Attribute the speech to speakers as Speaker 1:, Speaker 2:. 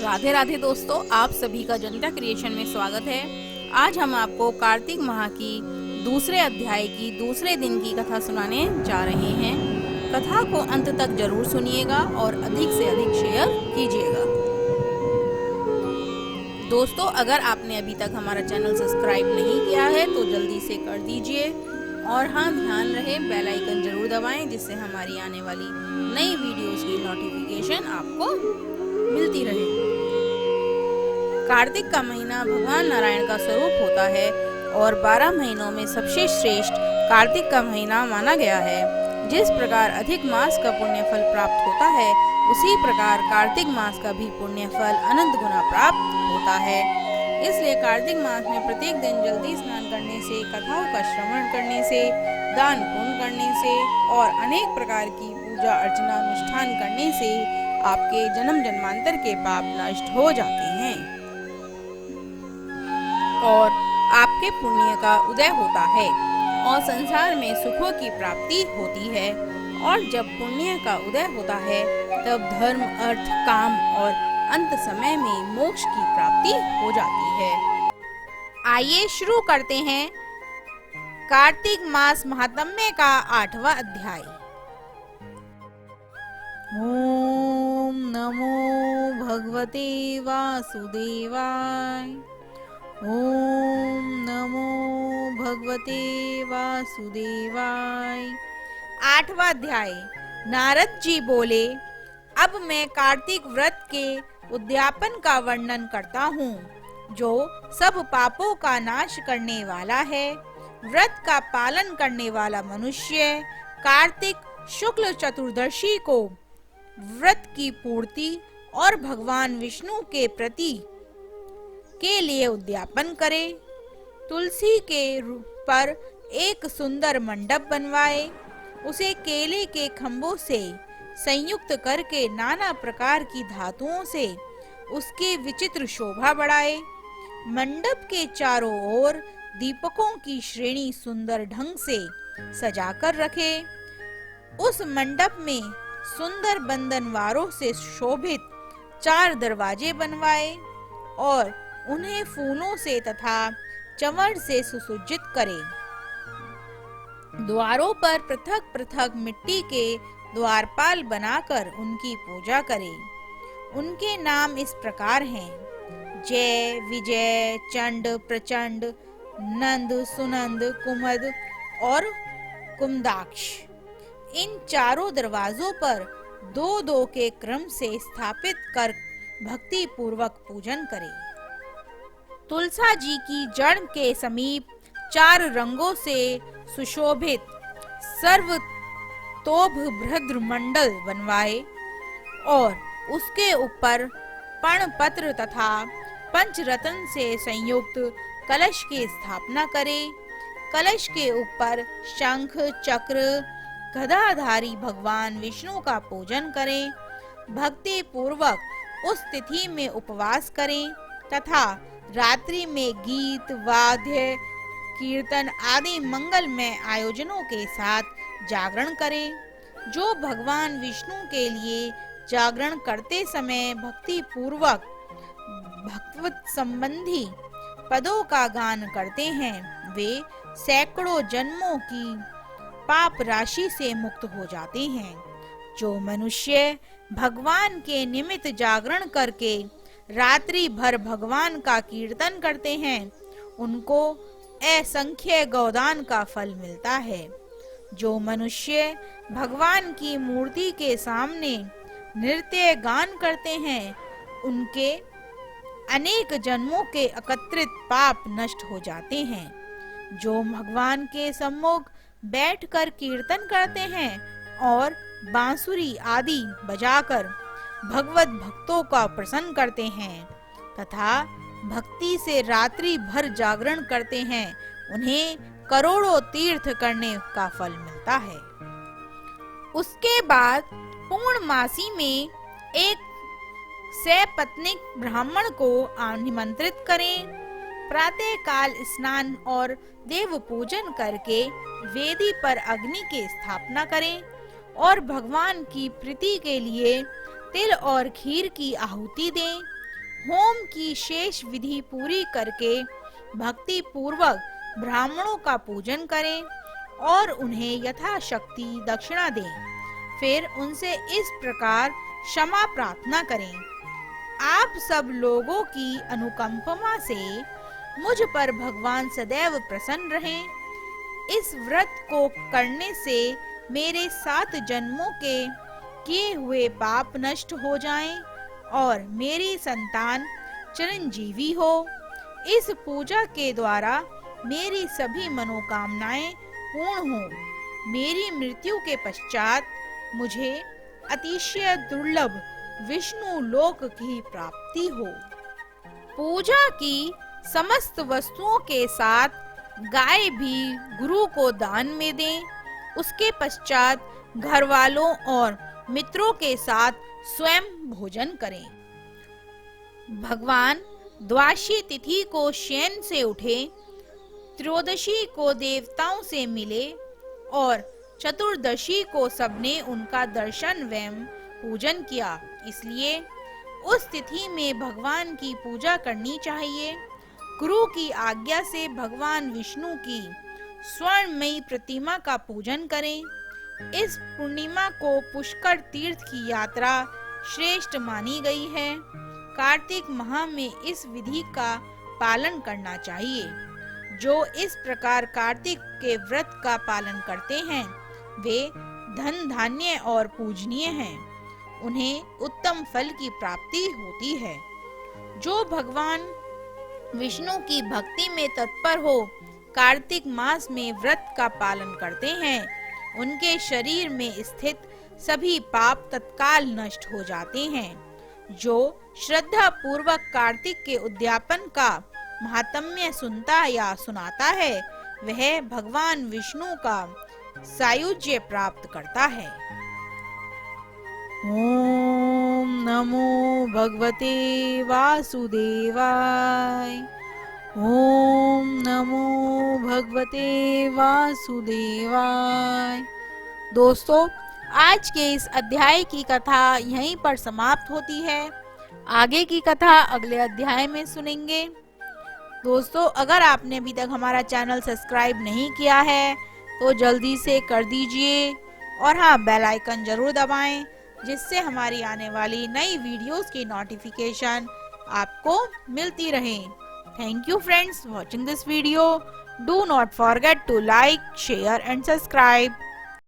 Speaker 1: राधे राधे दोस्तों, आप सभी का जनिता क्रिएशन में स्वागत है। आज हम आपको कार्तिक माह की दूसरे अध्याय की दूसरे दिन की कथा सुनाने जा रहे हैं। कथा को अंत तक जरूर सुनिएगा और अधिक से अधिक शेयर कीजिएगा। दोस्तों, अगर आपने अभी तक हमारा चैनल सब्सक्राइब नहीं किया है तो जल्दी से कर दीजिए और हाँ, ध्यान रहे बेल आइकन जरूर दबाएं, जिससे हमारी आने वाली नई वीडियोस की नोटिफिकेशन आपको मिलती रहे। कार्तिक का महीना भगवान नारायण का स्वरूप होता है और 12 महीनों में सबसे श्रेष्ठ कार्तिक का महीना माना गया है। जिस प्रकार अधिक मास का पुण्य फल प्राप्त होता है, उसी प्रकार कार्तिक मास का भी पुण्य फल अनंत गुना प्राप्त होता है। इसलिए कार्तिक मास में प्रत्येक दिन जल्दी स्नान करने से, कथाओं का श्रवण करने से, दान पुण्य करने से और अनेक प्रकार की पूजा अर्चना अनुष्ठान करने से आपके जन्म जन्मांतर के पाप नष्ट हो जाते हैं और आपके पुण्य का उदय होता है और संसार में सुखों की प्राप्ति होती है। और जब पुण्य का उदय होता है तब धर्म, अर्थ, काम और अंत समय में मोक्ष की प्राप्ति हो जाती है। आइए शुरू करते हैं कार्तिक मास महात्म्य का 8वां अध्याय। ओम नमो भगवते वासुदेवाय। ओम नमो भगवते वासुदेवाय। 8वां अध्याय। नारद जी बोले, अब मैं कार्तिक व्रत के उद्यापन का वर्णन करता हूँ, जो सब पापों का नाश करने वाला है। व्रत का पालन करने वाला मनुष्य कार्तिक शुक्ल चतुर्दशी को व्रत की पूर्ति और भगवान विष्णु के प्रति के लिए उद्यापन करे। तुलसी के पर एक सुंदर मंडप बनवाए, उसे केले के खंभों से संयुक्त करके नाना प्रकार की धातुओं से उसकी विचित्र शोभा बढ़ाए। मंडप के चारों ओर दीपकों की श्रेणी सुंदर ढंग से सजाकर रखे। उस मंडप में सुंदर बंधनवारों से शोभित 4 दरवाजे बनवाए और उन्हें फूलों से तथा चमड़ से सुसज्जित करे। द्वारों पर पृथक पृथक मिट्टी के द्वारपाल बनाकर उनकी पूजा करे। उनके नाम इस प्रकार हैं: जय, विजय, चंड, प्रचंड, नंद, सुनंद, कुमद और कुमदाक्ष। इन चारों दरवाजों पर 2-2 के क्रम से स्थापित कर भक्ति पूर्वक पूजन करे। तुलसा जी की जड़ के समीप 4 रंगों से सुशोभित सर्वतोभ भद्र मंडल बनवाए और उसके ऊपर पर्णपत्र तथा पंचरत्न से संयुक्त कलश की स्थापना करे। कलश के ऊपर शंख, चक्र, गदाधारी भगवान विष्णु का पूजन करें। भक्ति पूर्वक उस तिथि में उपवास करें तथा रात्रि में गीत, वाद्य, कीर्तन आदि मंगलमय आयोजनों के साथ जागरण करें। जो भगवान विष्णु के लिए जागरण करते समय भक्ति पूर्वक भगवत संबंधी पदों का गान करते हैं, वे सैकड़ों जन्मों की पाप राशि से मुक्त हो जाते हैं। जो मनुष्य भगवान के निमित्त जागरण करके रात्रि भर भगवान का कीर्तन करते हैं, उनको असंख्य गोदान का फल मिलता है। जो मनुष्य भगवान की मूर्ति के सामने नृत्य गान करते हैं, उनके अनेक जन्मों के एकत्रित पाप नष्ट हो जाते हैं। जो भगवान के सम्मुख बैठकर कीर्तन करते हैं और बांसुरी आदि बजाकर भगवत भक्तों का प्रसन्न करते हैं तथा भक्ति से रात्रि भर जागरण करते हैं, उन्हें करोड़ों तीर्थ करने का फल मिलता है। उसके बाद पूर्णमासी में एक सपत्नीक ब्राह्मण को आमंत्रित करें। प्रातः काल स्नान और देव पूजन करके वेदी पर अग्नि की स्थापना करें और भगवान की प्रीति के लिए तिल और खीर की आहुति दें। होम की शेष विधि पूरी करके भक्ति पूर्वक ब्राह्मणों का पूजन करें और उन्हें यथाशक्ति दक्षिणा दें। फिर उनसे इस प्रकार क्षमा प्रार्थना करें। आप सब लोगों की अनुकंपा से मुझ पर भगवान सदैव प्रसन्न रहें। इस व्रत को करने से मेरे 7 जन्मों के किए हुए पाप नष्ट हो जाएं और मेरी संतान चिरंजीवी हो। इस पूजा के द्वारा मेरी सभी मनोकामनाएं पूर्ण हो। मेरी मृत्यु के पश्चात मुझे अतिशय दुर्लभ विष्णु लोक की प्राप्ति हो। पूजा की समस्त वस्तुओं के साथ गाय भी गुरु को दान में दें। उसके पश्चात घर वालों और मित्रों के साथ स्वयं भोजन करें। भगवान द्वादशी तिथि को शयन से उठे, त्रयोदशी को देवताओं से मिले और चतुर्दशी को सबने उनका दर्शन एवं पूजन किया। इसलिए उस तिथि में भगवान की पूजा करनी चाहिए। गुरु की आज्ञा से भगवान विष्णु की स्वर्णमयी प्रतिमा का पूजन करें। इस पूर्णिमा को पुष्कर तीर्थ की यात्रा श्रेष्ठ मानी गई है। कार्तिक माह में इस विधि का पालन करना चाहिए। जो इस प्रकार कार्तिक के व्रत का पालन करते हैं वे धन धान्य और पूजनीय हैं। उन्हें उत्तम फल की प्राप्ति होती है। जो भगवान विष्णु की भक्ति में तत्पर हो कार्तिक मास में व्रत का पालन करते हैं, उनके शरीर में स्थित सभी पाप तत्काल नष्ट हो जाते हैं। जो श्रद्धा पूर्वक कार्तिक के उद्यापन का महात्म्य सुनता या सुनाता है वह भगवान विष्णु का सायुज्य प्राप्त करता है। ओम नमो भगवते वासुदेवाय। ओम नमो भगवते वासुदेवाय। दोस्तों, आज के इस अध्याय की कथा यहीं पर समाप्त होती है। आगे की कथा अगले अध्याय में सुनेंगे। दोस्तों, अगर आपने अभी तक हमारा चैनल सब्सक्राइब नहीं किया है तो जल्दी से कर दीजिए और हाँ, बेल आइकन जरूर दबाएं जिससे हमारी आने वाली नई वीडियोस की नोटिफिकेशन आपको मिलती रहे। Thank you friends watching this video. Do not forget to like, share and subscribe.